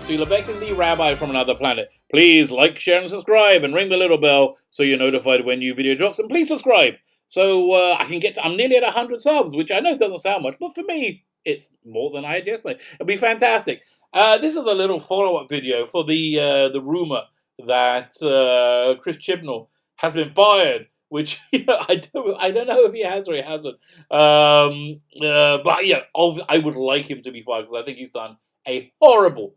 Sila Beckon, the rabbi from another planet. Please like, share, and subscribe, and ring the little bell so you're notified when new video drops. And please subscribe so I can get to. I'm nearly at 100 subs, which I know doesn't sound much, but for me, it's more than I had yesterday. It'll be fantastic. This is a little follow-up video for the rumor that Chris Chibnall has been fired, which I don't know if he has or he hasn't. But yeah, I would like him to be fired because I think he's done a horrible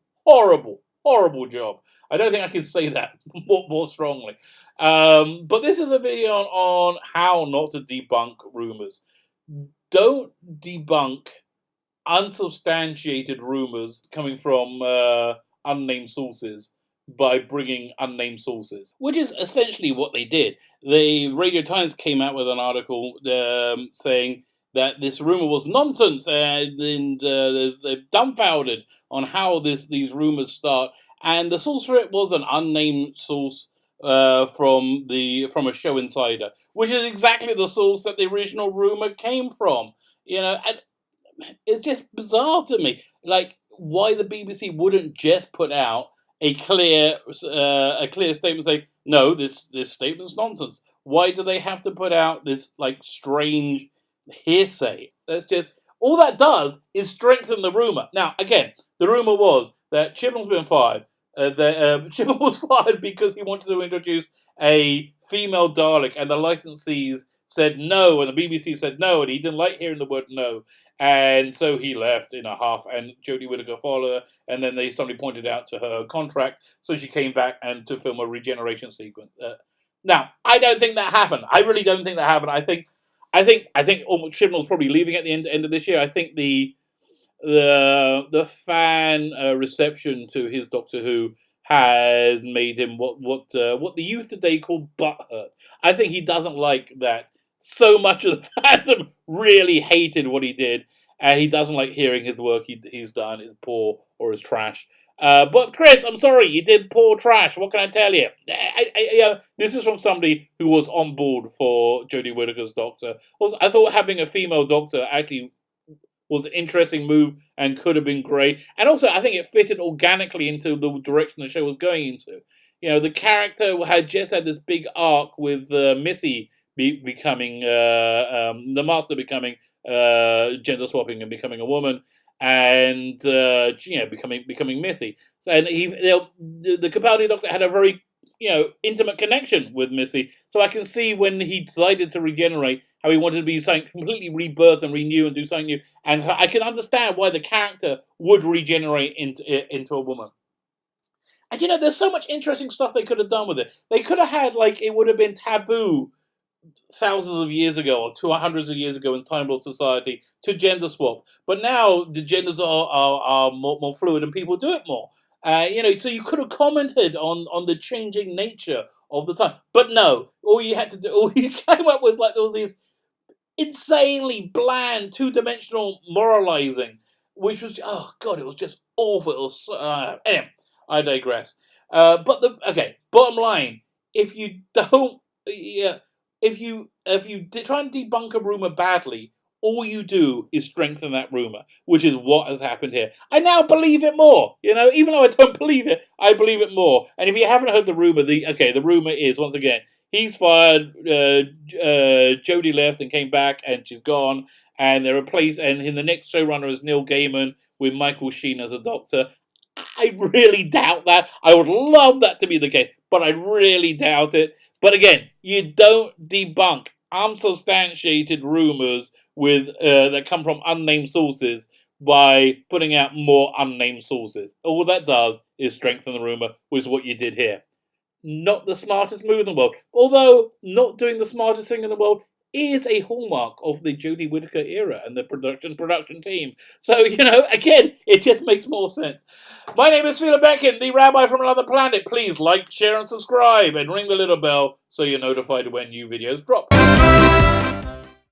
job. I don't think I can say that more strongly. But this is a video on how not to debunk rumors. Don't debunk unsubstantiated rumors coming from unnamed sources by bringing unnamed sources, which is essentially what they did. The Radio Times came out with an article saying that this rumor was nonsense, and they're dumbfounded on how these rumors start. And the source for it was an unnamed source from a show insider, which is exactly the source that the original rumor came from. And it's just bizarre to me, like why the BBC wouldn't just put out a clear statement saying no, this statement's nonsense. Why do they have to put out this like strange hearsay? That's just all that does is strengthen the rumor. Now, again, the rumor was that Chibnall's been fired. Chibnall was fired because he wanted to introduce a female Dalek, and the licensees said no, and the BBC said no, and he didn't like hearing the word no, and so he left in a huff, and Jodie Whittaker followed her, and then somebody pointed out to her contract, so she came back and to film a regeneration sequence. Now, I don't think that happened. I really don't think that happened. I think Chibnall's probably leaving at the end of this year. I think the fan reception to his Doctor Who has made him what the youth today call butthurt. I think he doesn't like that. So much of the fandom really hated what he did, and he doesn't like hearing his work he's done is poor or is trash. But Chris, I'm sorry, you did poor trash. What can I tell you? This is from somebody who was on board for Jodie Whittaker's Doctor. Also, I thought having a female Doctor actually was an interesting move and could have been great. And also, I think it fitted organically into the direction the show was going into. The character had just had this big arc with Missy becoming the Master becoming gender swapping and becoming a woman, and becoming Missy. So, and the Capaldi Doctor had a very intimate connection with Missy. So I can see when he decided to regenerate, how he wanted to be something completely rebirth and renew and do something new. And I can understand why the character would regenerate into a woman. And there's so much interesting stuff they could have done with it. They could have had, it would have been taboo thousands of years ago or hundreds of years ago in Time Lord society to gender swap. But now the genders are more fluid and people do it more. So you could have commented on the changing nature of the time. But no, all you came up with there was these insanely bland, two-dimensional moralizing, which was, oh God, it was just awful. It was, anyway, I digress. Bottom line, if you don't, if you try and debunk a rumor badly, all you do is strengthen that rumor, which is what has happened here. I now believe it more. Even though I don't believe it, I believe it more. And if you haven't heard the rumor, the rumor is, once again, he's fired, Jodie left and came back, and she's gone, and they're replaced, and in the next showrunner is Neil Gaiman with Michael Sheen as a Doctor. I really doubt that. I would love that to be the case, but I really doubt it. But again, you don't debunk unsubstantiated rumors that come from unnamed sources by putting out more unnamed sources. All that does is strengthen the rumor, which is what you did here. Not the smartest move in the world. Although not doing the smartest thing in the world is a hallmark of the Jodie Whittaker era and the production team. So, again, it just makes more sense. My name is Sila Beckon, the rabbi from another planet. Please like, share, and subscribe, and ring the little bell so you're notified when new videos drop.